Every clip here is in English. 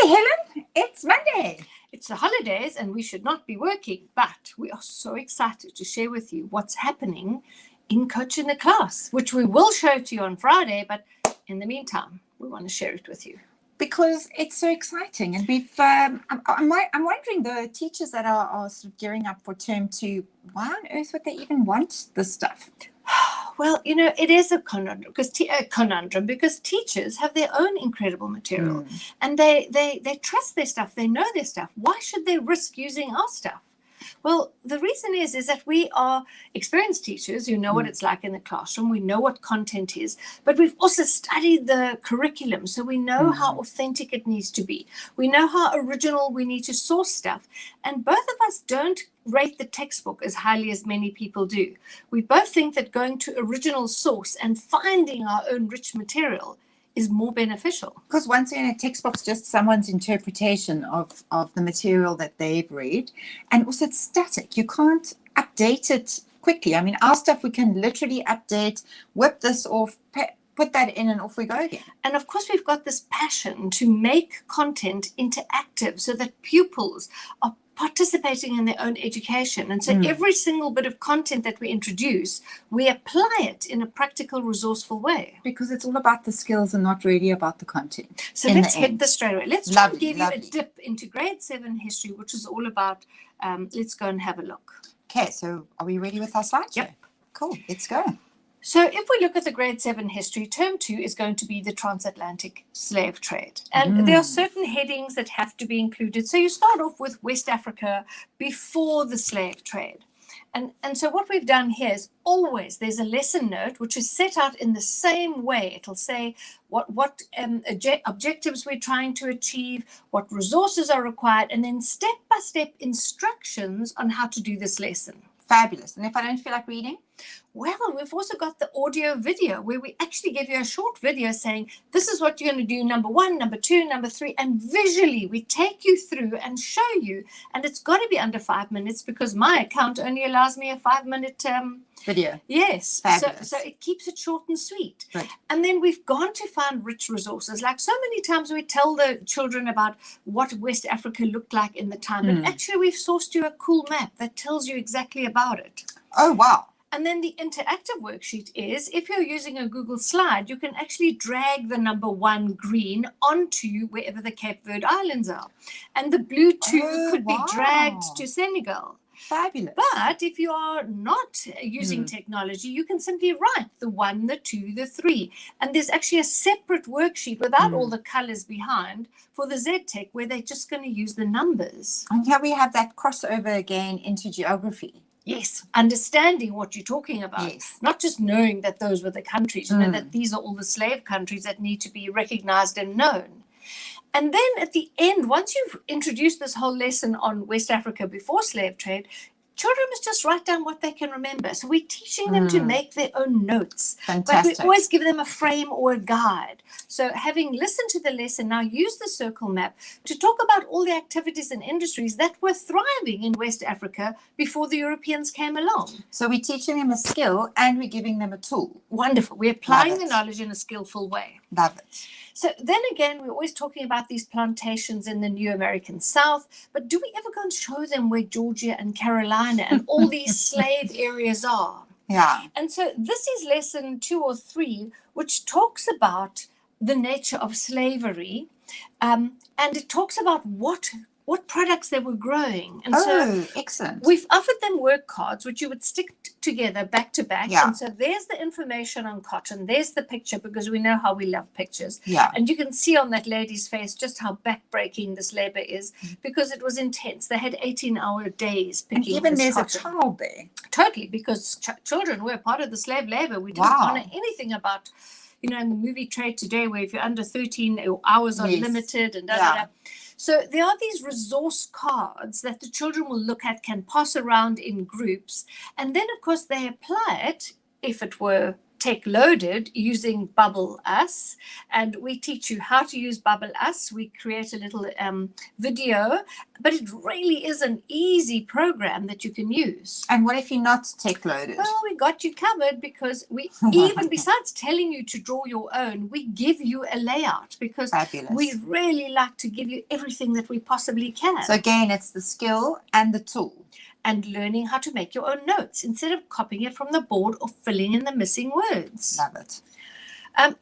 Hi, Helen. It's Monday. It's the holidays and we should not be working, but we are so excited to share with you what's happening in Coach in the Class, which we will show to you on Friday, but in the meantime, we want to share it with you. Because it's so exciting. And I'm wondering, the teachers that are sort of gearing up for term 2, why on earth would they even want this stuff? Well, it is a conundrum because teachers have their own incredible material and they trust their stuff. They know their stuff. Why should they risk using our stuff? Well, the reason is that we are experienced teachers who know what it's like in the classroom. We know what content is, but we've also studied the curriculum. So we know how authentic it needs to be. We know how original we need to source stuff. And both of us don't rate the textbook as highly as many people do. We both think that going to original source and finding our own rich material is more beneficial. Because once again, a textbook's just someone's interpretation of the material that they've read. And also it's static. You can't update it quickly. I mean, our stuff we can literally update, whip this off, put that in, and off we go again. And of course, we've got this passion to make content interactive so that pupils are participating in their own education. And so every single bit of content that we introduce, we apply it in a practical, resourceful way. Because it's all about the skills and not really about the content. So let's hit this straight away. Let's try and give you a dip into grade 7 history, which is all about, let's go and have a look. Okay, so are we ready with our slideshow? Yep. Cool, let's go. So if we look at the grade 7 history, term 2 is going to be the transatlantic slave trade. And there are certain headings that have to be included. So you start off with West Africa before the slave trade. And so what we've done here is always there's a lesson note which is set out in the same way. It'll say what objectives we're trying to achieve, what resources are required, and then step-by-step instructions on how to do this lesson. Fabulous. And if I don't feel like reading? Well, we've also got the audio video where we actually give you a short video saying, this is what you're going to do, number 1, number 2, number 3, and visually we take you through and show you. And it's got to be under 5 minutes because my account only allows me a 5-minute video. Yes. So it keeps it short and sweet. Right. And then we've gone to find rich resources. Like so many times we tell the children about what West Africa looked like in the time. But actually we've sourced you a cool map that tells you exactly about it. Oh, wow. And then the interactive worksheet is, if you're using a Google slide, you can actually drag the number 1 green onto wherever the Cape Verde Islands are. And the blue 2 could be dragged to Senegal. Fabulous. But if you are not using technology, you can simply write the 1, the 2, the 3. And there's actually a separate worksheet without all the colors behind for the ZTech where they're just going to use the numbers. And here we have that crossover again into geography. Yes, understanding what you're talking about, not just knowing that those were the countries, that these are all the slave countries that need to be recognized and known. And then at the end, once you've introduced this whole lesson on West Africa before slave trade, children must just write down what they can remember. So we're teaching them to make their own notes. Fantastic. But we always give them a frame or a guide. So having listened to the lesson, now use the circle map to talk about all the activities and industries that were thriving in West Africa before the Europeans came along. So we're teaching them a skill and we're giving them a tool. Wonderful. We're applying the knowledge in a skillful way. Love it. So then again, we're always talking about these plantations in the new American South, but do we ever go and show them where Georgia and Carolina and all these slave areas are? Yeah. And so this is lesson 2 or 3, which talks about the nature of slavery, and it talks about what products they were growing. And so excellent. We've offered them work cards, which you would stick together back to back. Yeah. And so there's the information on cotton. There's the picture because we know how we love pictures. Yeah. And you can see on that lady's face just how backbreaking this labor is because it was intense. They had 18-hour days picking and even this there's cotton. a child there. Totally, because children were part of the slave labor. We didn't honor anything about, in the movie trade today, where if you're under 13, hours are limited and So there are these resource cards that the children will look at, can pass around in groups. And then, of course, they apply it, if it were Tech Loaded using Bubble Us, and we teach you how to use Bubble Us. We create a little video, but it really is an easy program that you can use. And what if you're not tech loaded? Well, we got you covered, because we, even besides telling you to draw your own, we give you a layout, because Fabulous. we really like to give you everything that we possibly can. So again, it's the skill and the tool. And learning how to make your own notes instead of copying it from the board or filling in the missing words. Love it.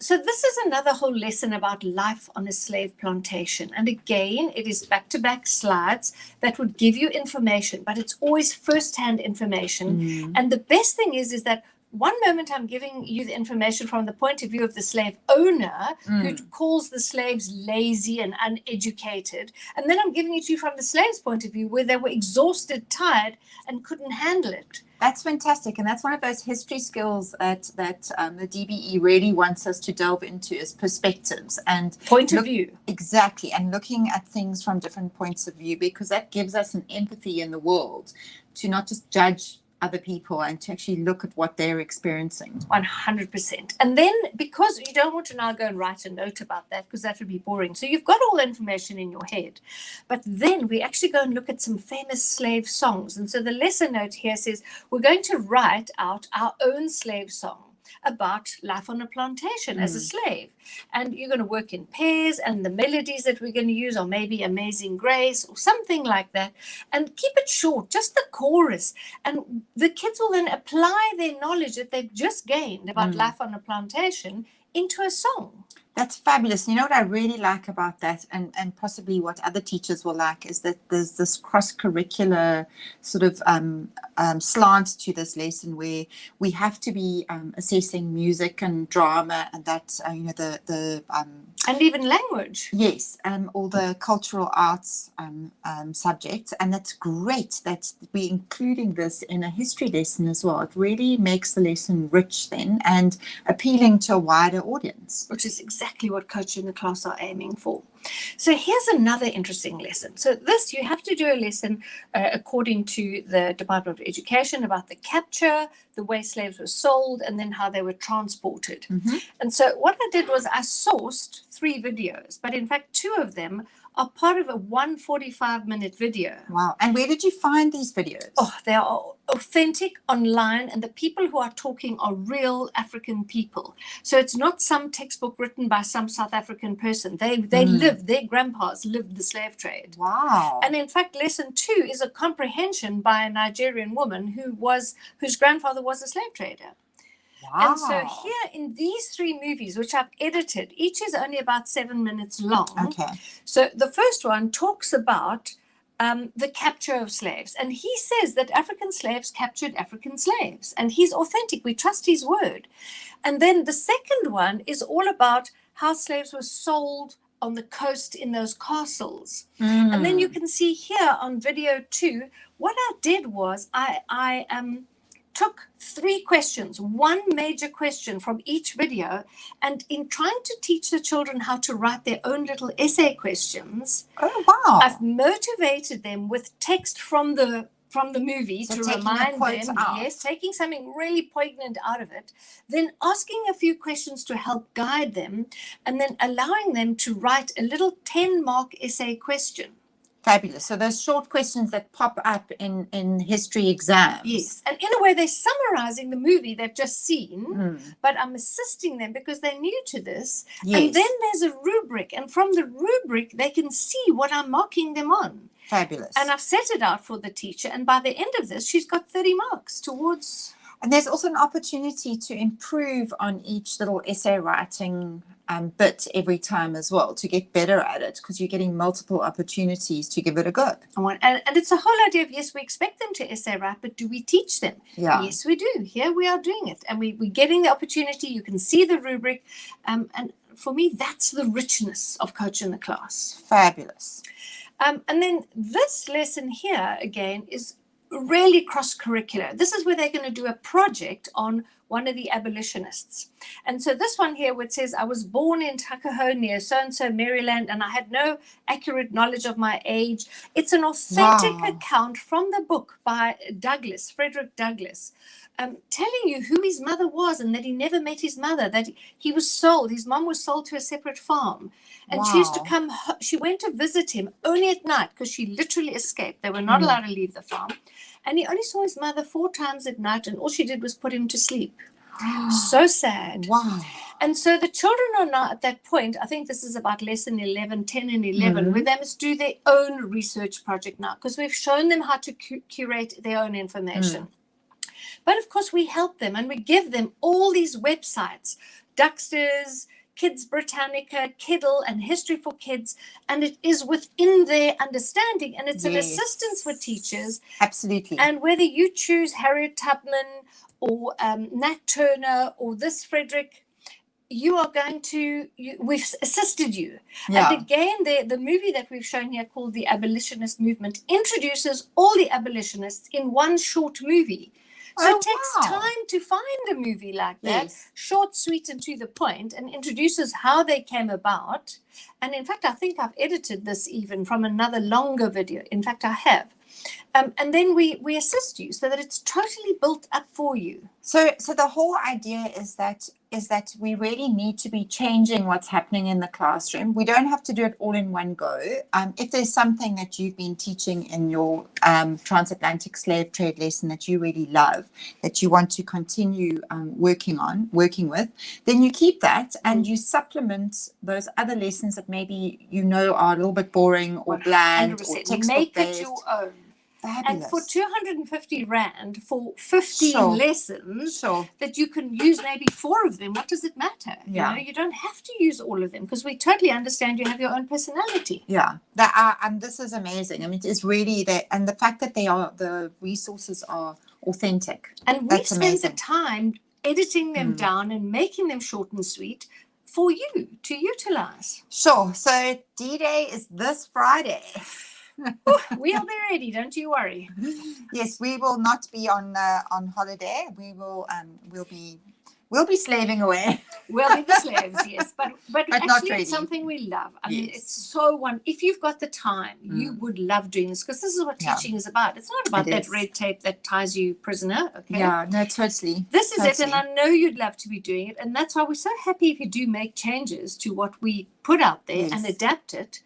So this is another whole lesson about life on a slave plantation. And again, it is back-to-back slides that would give you information, but it's always first-hand information. And the best thing is that one moment I'm giving you the information from the point of view of the slave owner, who calls the slaves lazy and uneducated. And then I'm giving it to you from the slave's point of view, where they were exhausted, tired, and couldn't handle it. That's fantastic. And that's one of those history skills that the DBE really wants us to delve into, is perspectives and Point of view. Exactly. And looking at things from different points of view, because that gives us an empathy in the world to not just judge other people and to actually look at what they're experiencing. 100%. And then, because you don't want to now go and write a note about that, because that would be boring. So you've got all the information in your head. But then we actually go and look at some famous slave songs. And so the lesson note here says we're going to write out our own slave song about life on a plantation as a slave. And you're going to work in pairs, and the melodies that we're going to use are maybe Amazing Grace or something like that. And keep it short, just the chorus. And the kids will then apply their knowledge that they've just gained about life on a plantation into a song. That's fabulous. You know what I really like about that, and possibly what other teachers will like, is that there's this cross-curricular sort of slant to this lesson, where we have to be assessing music and drama, and that And even language. Yes, all the cultural arts subjects, and that's great that we're including this in a history lesson as well. It really makes the lesson rich then and appealing to a wider audience. Which is exactly what Coach in the Class are aiming for. So here's another interesting lesson. So this, you have to do a lesson according to the Department of Education about the capture, the way slaves were sold, and then how they were transported. And so what I did was I sourced 3 videos, but in fact 2 of them are part of a 145-minute video. Wow. And where did you find these videos? Oh, they are authentic, online, and the people who are talking are real African people. So it's not some textbook written by some South African person. They lived, their grandpas lived the slave trade. Wow. And in fact, lesson 2 is a comprehension by a Nigerian woman whose grandfather was a slave trader. Wow. And so here in these 3 movies, which I've edited, each is only about 7 minutes long. Okay. So the first one talks about the capture of slaves. And he says that African slaves captured African slaves. And he's authentic. We trust his word. And then the second one is all about how slaves were sold on the coast in those castles. And then you can see here on video 2, what I did was I took 3 questions, 1 major question from each video, and in trying to teach the children how to write their own little essay questions, Oh, wow. I've motivated them with text from the movie, So to taking the remind quotes them, out. yes, taking something really poignant out of it, then asking a few questions to help guide them, and then allowing them to write a little 10-mark essay question. Fabulous. So those short questions that pop up in history exams. Yes, and in a way they're summarizing the movie they've just seen, but I'm assisting them because they're new to this. Yes. And then there's a rubric, and from the rubric they can see what I'm marking them on. Fabulous. And I've set it out for the teacher, and by the end of this she's got 30 marks towards. And there's also an opportunity to improve on each little essay writing bit every time as well, to get better at it, because you're getting multiple opportunities to give it a go. And it's a whole idea of, yes, we expect them to essay write, but do we teach them? Yeah. Yes, we do. Here we are doing it. And we're getting the opportunity. You can see the rubric. And for me, that's the richness of Coach in the Class. Fabulous. And then this lesson here, again, is really cross-curricular. This is where they're going to do a project on one of the abolitionists. And so this one here, where it says, I was born in Tuckahoe near so-and-so, Maryland, and I had no accurate knowledge of my age. It's an authentic account from the book by Douglas, Frederick Douglass, telling you who his mother was and that he never met his mother, that he was sold. His mom was sold to a separate farm. And she used to come, she went to visit him only at night because she literally escaped. They were not allowed to leave the farm. And he only saw his mother 4 times at night, and all she did was put him to sleep. So sad. Wow. And so the children are now at that point, I think this is about lesson 11, 10 and 11, where they must do their own research project now, because we've shown them how to curate their own information. But of course, we help them and we give them all these websites, Ducksters, Kids Britannica, Kiddle, and History for Kids, and it is within their understanding, and it's an assistance for teachers. Absolutely. And whether you choose Harriet Tubman or Nat Turner or this Frederick, you are going to, we've assisted you. Yeah. And again, the movie that we've shown here called The Abolitionist Movement introduces all the abolitionists in one short movie. So it takes time to find a movie like that, short, sweet, and to the point, and introduces how they came about. And in fact, I think I've edited this even from another longer video. In fact, I have. And then we assist you so that it's totally built up for you. So the whole idea is that we really need to be changing what's happening in the classroom. We don't have to do it all in one go. If there's something that you've been teaching in your transatlantic slave trade lesson that you really love, that you want to continue working with, then you keep that and you supplement those other lessons that maybe are a little bit boring or bland or textbook Make based. it your own. Fabulous. And for 250 Rand for 15 lessons that you can use maybe 4 of them, what does it matter? Yeah. You don't have to use all of them because we totally understand you have your own personality. Yeah, and this is amazing. I mean, it's really that, and the fact that the resources are authentic. And we spend the time editing them down and making them short and sweet for you to utilize. Sure. So D-Day is this Friday. We'll be ready, don't you worry. Yes, we will not be on holiday. We will we'll be slaving away. We'll be the slaves, yes, but actually not really. It's something we love. I mean, it's so if you've got the time, you would love doing this because this is what teaching is about. It's not about that red tape that ties you prisoner. Okay. Yeah, no, totally. This is it, and I know you'd love to be doing it, and that's why we're so happy if you do make changes to what we put out there and adapt it,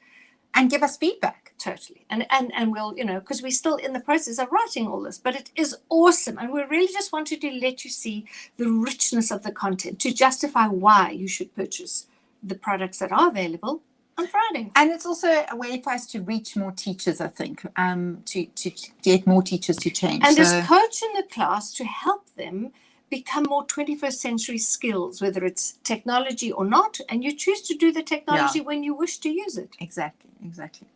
and give us feedback. Totally. And we'll, because we're still in the process of writing all this, but it is awesome. And we really just wanted to let you see the richness of the content to justify why you should purchase the products that are available on Friday. And it's also a way for us to reach more teachers, I think, to get more teachers to change. And as coach in the class to help them become more 21st century skills, whether it's technology or not, and you choose to do the technology when you wish to use it. Exactly.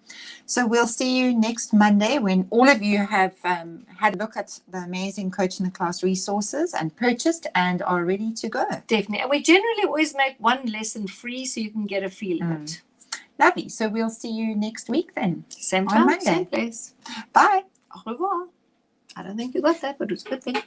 So we'll see you next Monday when all of you have had a look at the amazing Coach in the Class resources and purchased and are ready to go. Definitely. And we generally always make one lesson free so you can get a feel of it. Lovely. So we'll see you next week then. Same on time, Monday. same place. Bye. Au revoir. I don't think you got that, but it was a good thing.